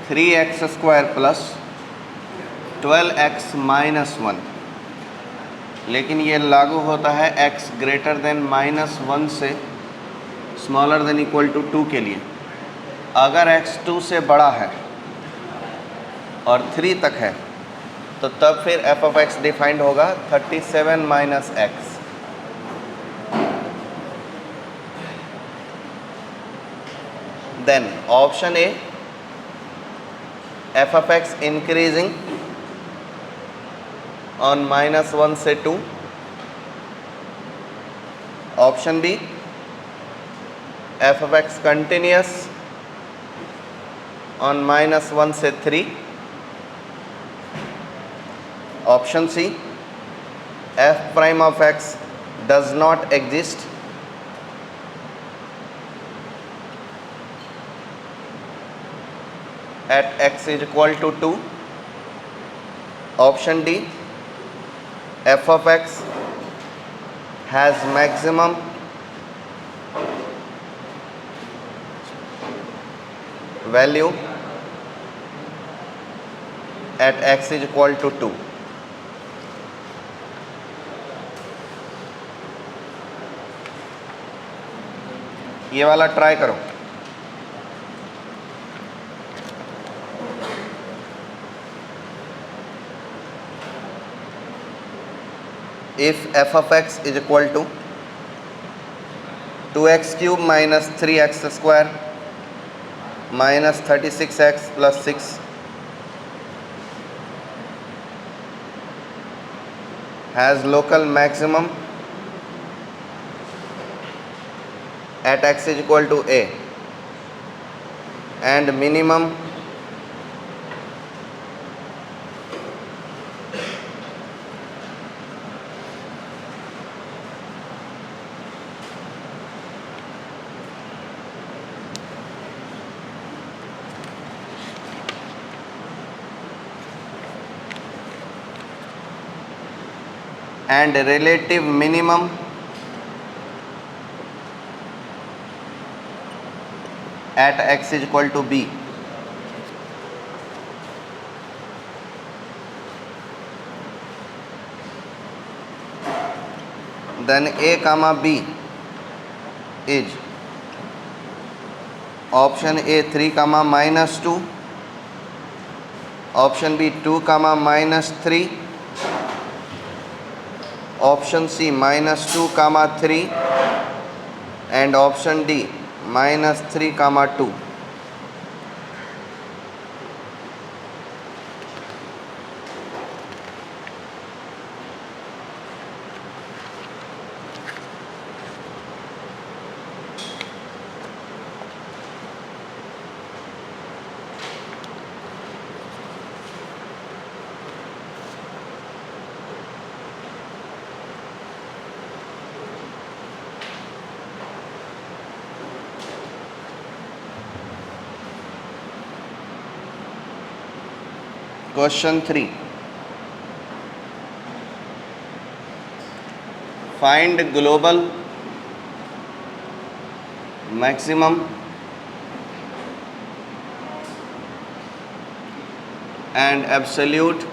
3x² plus 12x minus 1, लेकिन ये लागू होता है x ग्रेटर देन -1 से स्मॉलर देन इक्वल टू 2 के लिए। अगर x 2 से बड़ा है और 3 तक है तो तब फिर f ऑफ x डिफाइंड होगा 37 minus x। Then option A, f of x increasing on -1 से 2। Option B, f of x continuous on -1 से 3। Option C, f prime of x does not exist at x is equal to 2। Option D, f of x has maximum value at x is equal to 2। ये वाला try करो। If f of x is equal to 2x cube minus 3x square minus 36x plus 6 has local maximum at x is equal to a and minimum and relative minimum at x is equal to b। then a comma b is option A 3 comma minus 2, option B 2 comma minus 3, option C -2 comma 3 and option D -3 comma 2। Question 3, find global maximum and absolute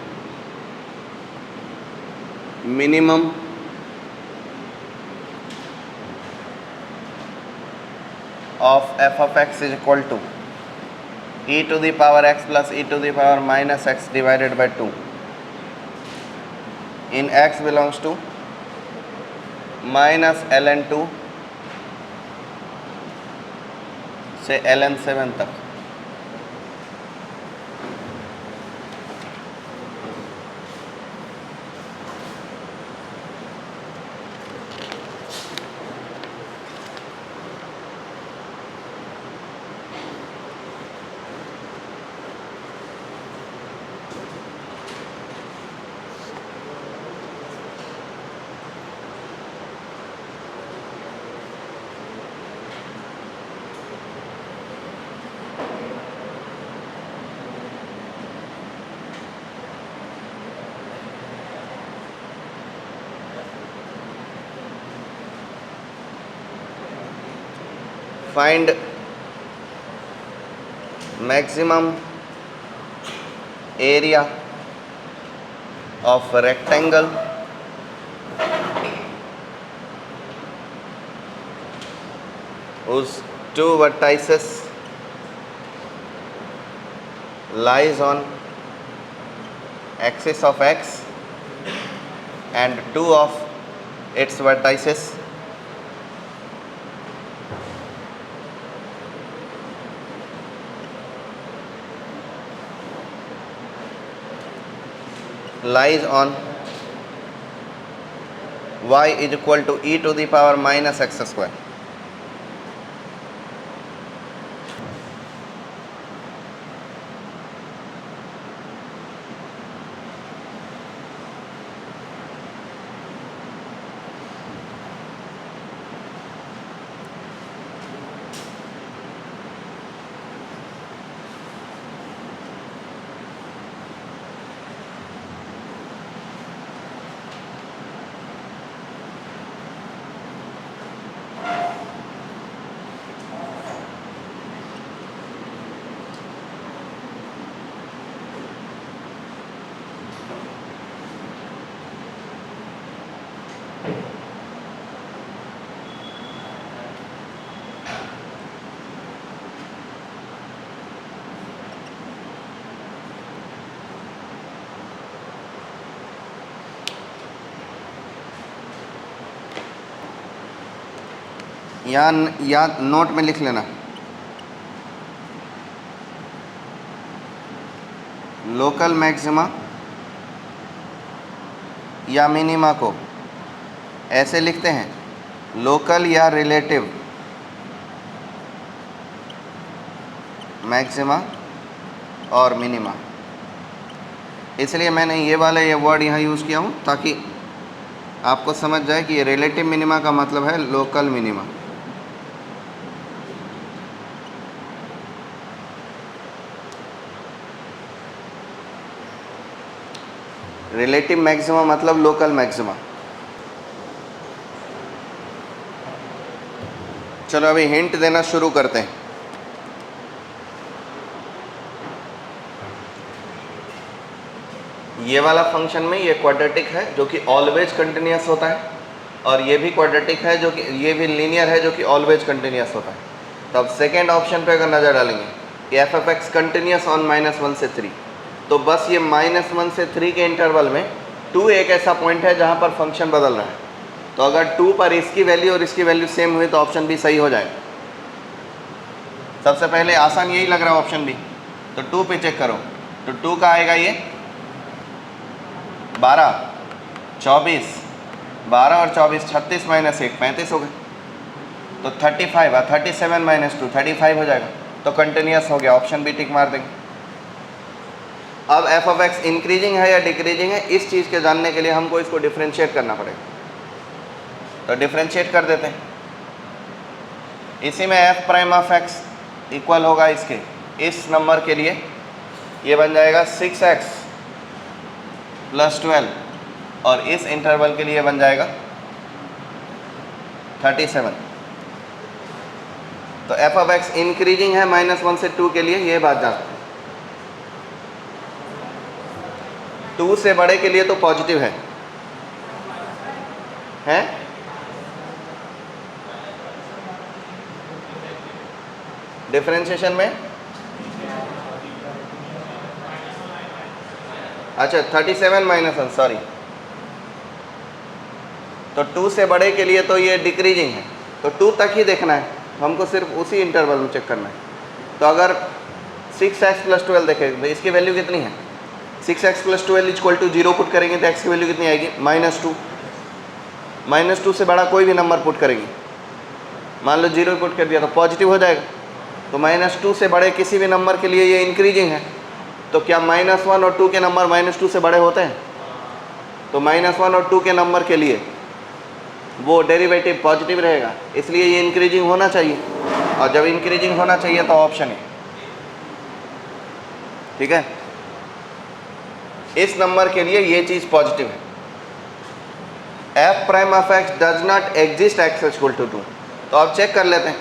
minimum of f of x is equal to e to the power x plus e to the power minus x divided by 2 in x belongs to minus ln 2 से ln 7 तक। find maximum area of rectangle whose two vertices lies on axis of x and two of its vertices lies on y is equal to e to the power minus x square. या note में लिख लेना, local maxima या minima को ऐसे लिखते हैं, local या रिलेटिव मैक्सिमा और मिनिमा। इसलिए मैंने ये वाला वर्ड यहाँ यूज़ किया हूँ ताकि आपको समझ जाए कि ये रिलेटिव मिनिमा का मतलब है लोकल मिनिमा। रिलेटिव मैक्सिमा मतलब लोकल मैक्सिमा। चलो अभी हिंट देना शुरू करते हैं। ये वाला फंक्शन में ये क्वाड्रेटिक है जो कि ऑलवेज कंटिन्यूअस होता है, और ये भी क्वाड्रेटिक है जो कि ये भी लीनियर है जो कि ऑलवेज कंटिन्यूअस होता है। तो अब सेकेंड ऑप्शन पे अगर नज़र डालेंगे कि F F x continuous on -1 से 3, तो बस ये -1 से 3 के इंटरवल में 2 एक ऐसा पॉइंट है जहाँ पर फंक्शन बदल रहा है। तो अगर 2 पर इसकी वैल्यू और इसकी वैल्यू सेम हुई तो ऑप्शन भी सही हो जाएगा। सबसे पहले आसान यही लग रहा है ऑप्शन भी, तो 2 पे चेक करो। तो 2 का आएगा ये 12, 24, 12 और 24 36 माइनस 1 35 हो गए, तो 35 और 37 माइनस 2 35 हो जाएगा। तो कंटिन्यूअस हो गया, ऑप्शन भी टिक मार देंगे। अब एफ ऑफ एक्स इंक्रीजिंग है या डिक्रीजिंग है, इस चीज़ के जानने के लिए हमको इसको डिफ्रेंशिएट करना पड़ेगा। तो डिफ्रेंशिएट कर देते हैं। इसी में F prime of x equal होगा इसके इस नंबर के लिए, ये बन जाएगा 6x + 12, और इस इंटरवल के लिए बन जाएगा 37। तो एफ ऑफ एक्स इंक्रीजिंग है -1 से 2 के लिए, ये बात जान। 2 से बड़े के लिए तो पॉजिटिव है, डिफरेंशिएशन में। अच्छा 37 माइनस 1, सॉरी। तो 2 से बड़े के लिए तो ये डिक्रीजिंग है, तो 2 तक ही देखना है हमको, सिर्फ उसी इंटरवल में चेक करना है। तो अगर 6x + 12 देखें तो इसकी वैल्यू कितनी है, 6x + 12 = 0 पुट करेंगे तो x की वैल्यू कितनी आएगी, -2। -2 से बड़ा कोई भी नंबर पुट करेंगे, मान लो 0 पुट कर दिया तो पॉजिटिव हो जाएगा। तो -2 से बड़े किसी भी नंबर के लिए ये इंक्रीजिंग है। तो क्या -1 और 2 के नंबर -2 से बड़े होते हैं? तो -1 और 2 के नंबर के लिए वो डेरिवेटिव पॉजिटिव रहेगा, इसलिए ये इंक्रीजिंग होना चाहिए। और जब इंक्रीजिंग होना चाहिए तो ऑप्शन है, ठीक है। इस नंबर के लिए ये चीज़ पॉजिटिव है। F prime of x does not exist x = 2। तो अब चेक कर लेते हैं।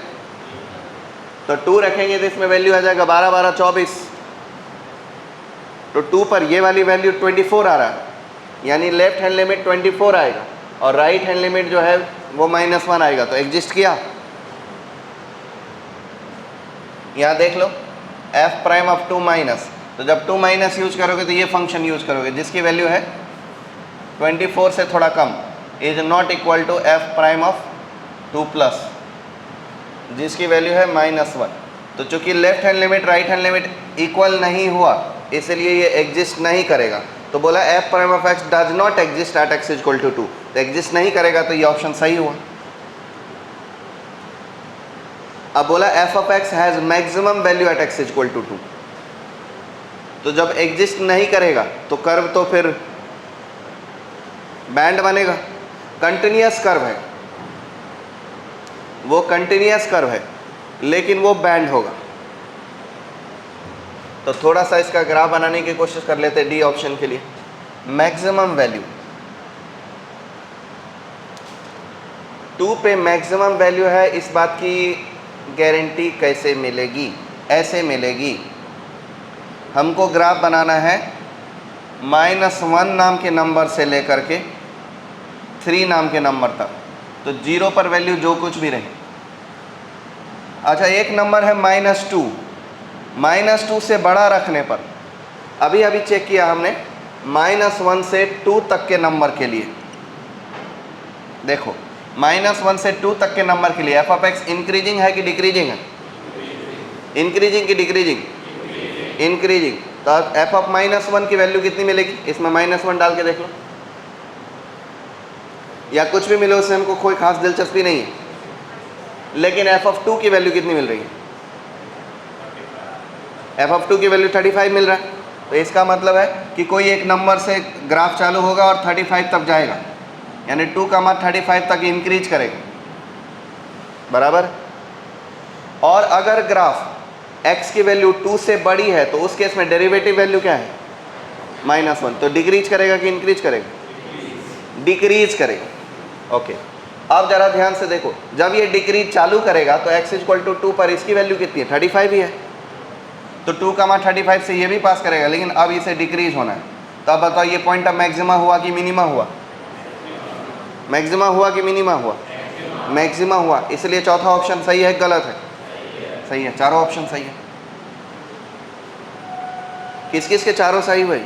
तो 2 रखेंगे तो इसमें वैल्यू आ जाएगा 12, 12, 24। तो 2 पर ये वाली वैल्यू 24 आ रहा है, यानी लेफ्ट हैंड लिमिट 24 आएगा और राइट हैंड लिमिट जो है वो -1 आएगा, तो एग्जिस्ट किया। यहाँ देख लो f प्राइम ऑफ 2 माइनस, तो जब 2 माइनस यूज करोगे तो ये फंक्शन यूज करोगे जिसकी वैल्यू है 24 से थोड़ा कम, is not equal to f prime of 2 plus जिसकी वैल्यू है -1। तो चूंकि left hand limit right hand limit equal नहीं हुआ इसलिए ये एग्जिस्ट नहीं करेगा। तो बोला f prime of x does not exist at x equal to 2, तो एग्जिस्ट नहीं करेगा तो ये ऑप्शन सही हुआ। अब बोला f of x has maximum value at x equal to 2, तो जब एग्जिस्ट नहीं करेगा तो कर्व तो फिर बैंड बनेगा। कंटिन्यूअस कर्व है, वो कंटिन्यूअस कर्व है लेकिन वो बैंड होगा। तो थोड़ा सा इसका ग्राफ बनाने की कोशिश कर लेते हैं डी ऑप्शन के लिए। मैक्सिमम वैल्यू 2 पे मैक्सिमम वैल्यू है, इस बात की गारंटी कैसे मिलेगी? ऐसे मिलेगी, हमको ग्राफ बनाना है -1 नाम के नंबर से लेकर के 3 नाम के नंबर तक, तो 0 पर वैल्यू जो कुछ भी रहे। अच्छा, एक नंबर है -2, -2 से बड़ा रखने पर, अभी अभी चेक किया हमने, -1 से 2 तक के नंबर के लिए देखो, -1 से 2 तक के नंबर के लिए f ऑफ x इंक्रीजिंग है कि डिक्रीजिंग है? इंक्रीजिंग की डिक्रीजिंग? इंक्रीजिंग। तो f ऑफ -1 की वैल्यू कितनी मिलेगी? इसमें -1 डाल के देख लो, या कुछ भी मिले उससे हमको कोई खास दिलचस्पी नहीं है, लेकिन f ऑफ 2 की वैल्यू कितनी मिल रही है? f ऑफ 2 की वैल्यू 35 मिल रहा है। तो इसका मतलब है कि कोई एक नंबर से ग्राफ चालू होगा और 35 तक जाएगा, यानी 2, 35 तक इंक्रीज करेगा, बराबर। और अगर ग्राफ x की वैल्यू 2 से बड़ी है तो उस केस में डेरिवेटिव वैल्यू क्या है? -1, तो डिक्रीज करेगा कि इंक्रीज करेगा? डिक्रीज करेगा। ओके, अब जरा ध्यान से देखो, जब ये डिक्रीज चालू करेगा तो x इक्वल टू 2 पर इसकी वैल्यू कितनी है? 35 ही है, तो 2, 35 से ये भी पास करेगा, लेकिन अब इसे डिक्रीज होना है। तो अब बताओ ये पॉइंट अब मैक्सिमा हुआ कि मिनिमा हुआ? मैक्सिमा हुआ कि मिनिमा हुआ? मैक्सिमा हुआ, इसलिए चौथा ऑप्शन सही है, गलत है? सही है, चारों ऑप्शन सही है। किस किस के चारों सही हुए?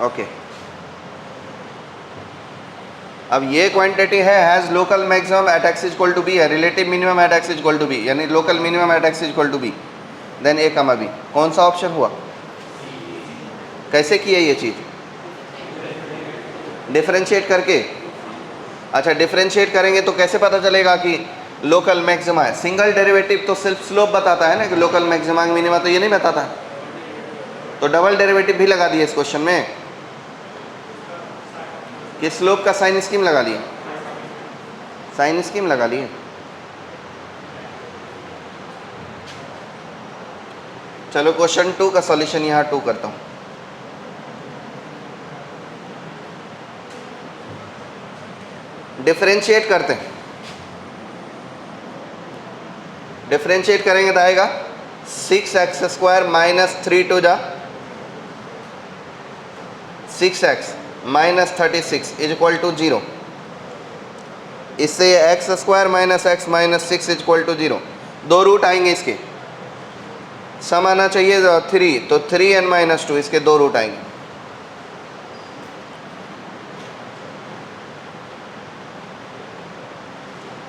ओके, अब ये क्वांटिटी है has local maximum at x equal to B है, relative minimum at x equal to B, यानी local minimum at x equal to B, then a, b। कौन सा ऑप्शन हुआ? कैसे किया ये चीज़? डिफरेंशिएट करके। अच्छा, डिफरेंशिएट करेंगे तो कैसे पता चलेगा कि लोकल मैक्सिमा है? सिंगल डेरिवेटिव तो सिर्फ स्लोप बताता है ना, कि लोकल मैक्सिमा मिनिमा तो ये नहीं बताता। तो डबल डेरिवेटिव भी लगा दिए इस क्वेश्चन में, कि स्लोप का साइन स्कीम लगा लिए, साइन स्कीम लगा लिए। चलो क्वेश्चन 2 का सॉल्यूशन यहाँ 2 करता हूँ। डिफरेंशिएट करते हैं, डिफरेंशिएट करेंगे तो आएगा 6x² माइनस 3 टू जा 6x minus 36 is equal to 0। इससे ये x² minus x minus 6 is equal to 0। 2 root आएंगे इसके, सम आना चाहिए 3, तो 3n माइनस 2, इसके 2 रूट आएंगे।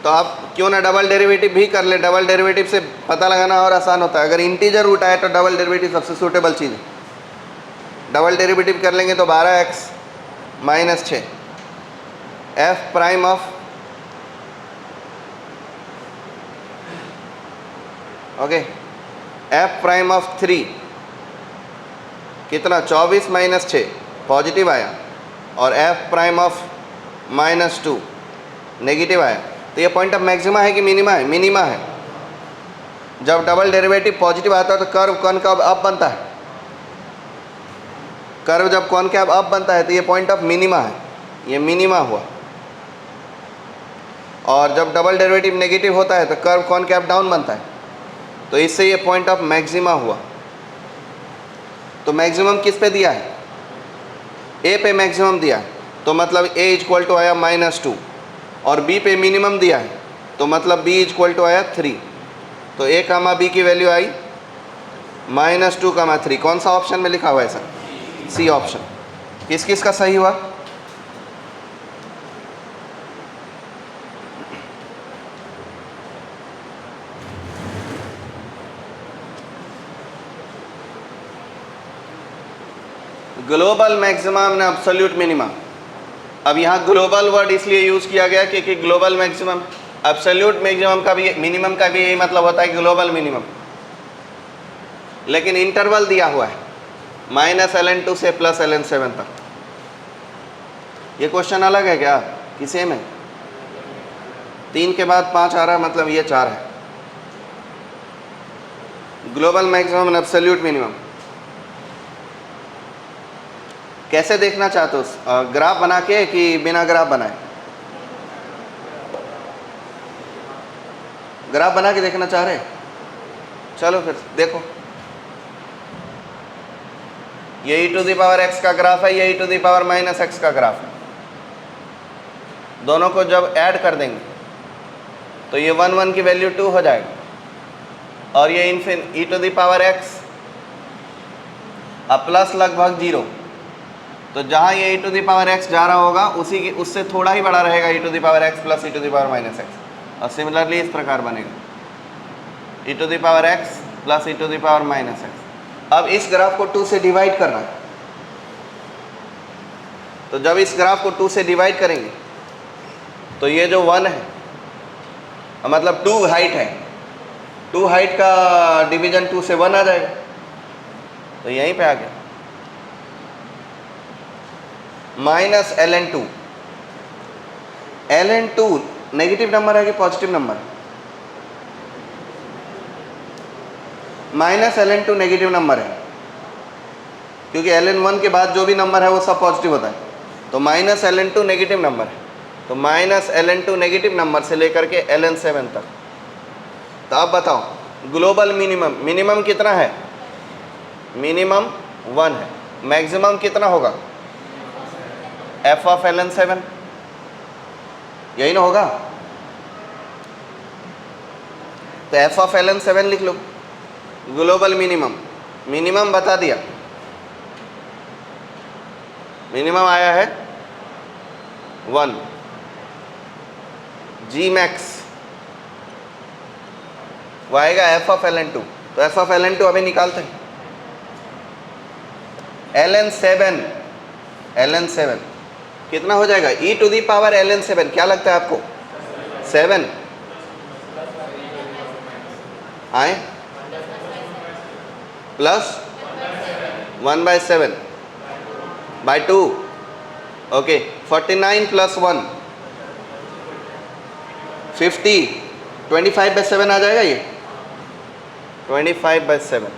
तो आप क्यों ना डबल डेरिवेटिव भी कर ले, डबल डेरिवेटिव से पता लगाना और आसान होता है। अगर इंटीजर रूट आए तो डबल डेरिवेटिव सबसे सूटेबल चीज़ है। डबल डेरिवेटिव कर लेंगे तो 12x minus 6 f prime of, okay, f prime of 3 कितना? 24 माइनस 6 पॉजिटिव आया, और f prime of minus 2 negative आया। तो ये पॉइंट ऑफ मैक्सिमा है कि मिनिमा है? मिनिमा है। जब डबल डेरिवेटिव पॉजिटिव आता है तो कर्व कॉनकेव अप बनता है, कर्व जब कॉनकेव अप बनता है तो ये पॉइंट ऑफ मिनिमा है, ये मिनिमा हुआ। और जब डबल डेरिवेटिव नेगेटिव होता है तो कर्व कॉनकैव डाउन बनता है, तो इससे ये पॉइंट ऑफ मैक्सिमा हुआ। तो मैक्सिमम किस पे दिया है? ए पे मैक्सिमम दिया है, तो मतलब ए इक्वल टू आया -2, और बी पे मिनिमम दिया है, तो मतलब बी इक्वल टू आया 3। तो ए कामा बी की वैल्यू आई -2, 3। कौन सा ऑप्शन में लिखा हुआ है सर? C option. किस किस का सही हुआ? ग्लोबल मैक्सिमम ने एब्सोल्यूट मिनिमम। अब यहाँ ग्लोबल वर्ड इसलिए यूज़ किया गया क्योंकि ग्लोबल मैक्सिमम, एब्सोल्यूट मैक्सिमम का भी, मिनिमम का भी यही मतलब होता है ग्लोबल मिनिमम। लेकिन इंटरवल दिया हुआ है -ln2 से +ln7 तक। ये क्वेश्चन अलग है क्या कि सेम है? 3 के बाद 5 आ रहा, मतलब ये 4 है। Global maximum and absolute minimum कैसे देखना चाहते हो? ग्राफ बना के कि बिना ग्राफ बनाए? ग्राफ बना के देखना चाह रहे? चलो फिर देखो, ये e⁻x का ग्राफ है, ये e⁻−x का ग्राफ है। दोनों को जब ऐड कर देंगे तो ये 1 1 की वैल्यू 2 हो जाएगा, और ये e⁻x अब प्लस लगभग 0। तो जहाँ ये e⁻x जा रहा होगा उसी की, उससे थोड़ा ही बड़ा रहेगा e⁻x प्लस e⁻−x, और सिमिलरली इस प्रकार बनेगा e⁻x प्लस e⁻−x। अब इस ग्राफ को 2 से डिवाइड करना है, तो जब इस ग्राफ को 2 से डिवाइड करेंगे तो ये जो 1 है, मतलब 2 हाइट है, 2 हाइट का डिवीजन 2 से 1 आ जाएगा, तो यहीं पे आ गया -ln2। ln2 नेगेटिव नंबर है कि positive number? -ln2 negative number है, क्योंकि ln1 के बाद जो भी नंबर है वो सब पॉजिटिव होता है। तो -ln2 नेगेटिव नंबर है, तो -ln2 नेगेटिव नंबर से लेकर के ln7 तक। तो अब बताओ ग्लोबल मिनिमम, मिनिमम कितना है? मिनिमम 1 है। मैक्सिमम कितना होगा? f ऑफ ln7, यही ना होगा? तो f ऑफ ln7 लिख लो। ग्लोबल मिनिमम, मिनिमम बता दिया, मिनिमम आया है 1। g मैक्स वो आएगा f ऑफ ln2। तो f ऑफ ln2 अभी निकालते हैं। ln7 कितना हो जाएगा? e⁻ln7, क्या लगता है आपको? 7 आए प्लस 1/7/2, ओके। 49 प्लस 1 50, 25/7 आ जाएगा ये, 25/7।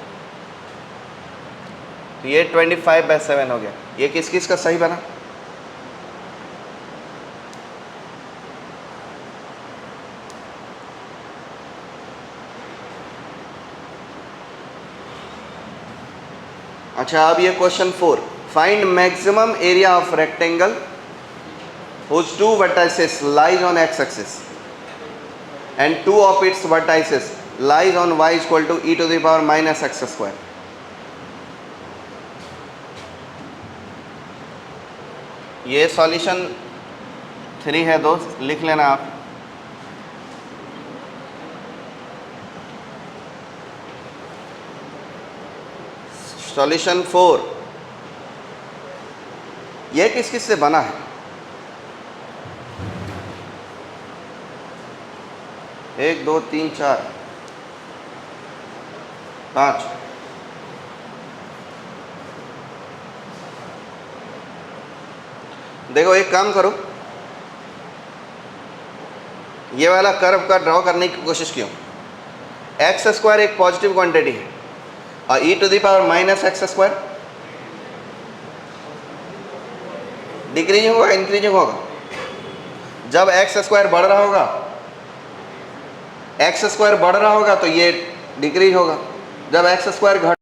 तो ये 25/7 हो गया। ये किस किस का सही बना? अच्छा, अब ये question 4, find maximum area of rectangle whose 2 vertices lies on x axis and 2 of its vertices lies on y equal to e⁻−x²। ये सॉल्यूशन 3 है दोस्त, लिख लेना आप। सॉल्यूशन 4 ये किस किस से बना है? 1 2 3 4 5। देखो एक काम करो, ये वाला कर्व का ड्रॉ करने की कोशिश किया। x² एक पॉजिटिव क्वांटिटी है और e⁻−x² डिक्रीजिंग होगा इंक्रीजिंग होगा? जब एक्स स्क्वायर बढ़ रहा होगा, एक्स स्क्वायर बढ़ रहा होगा तो ये डिक्रीज होगा, जब एक्स स्क्वायर घट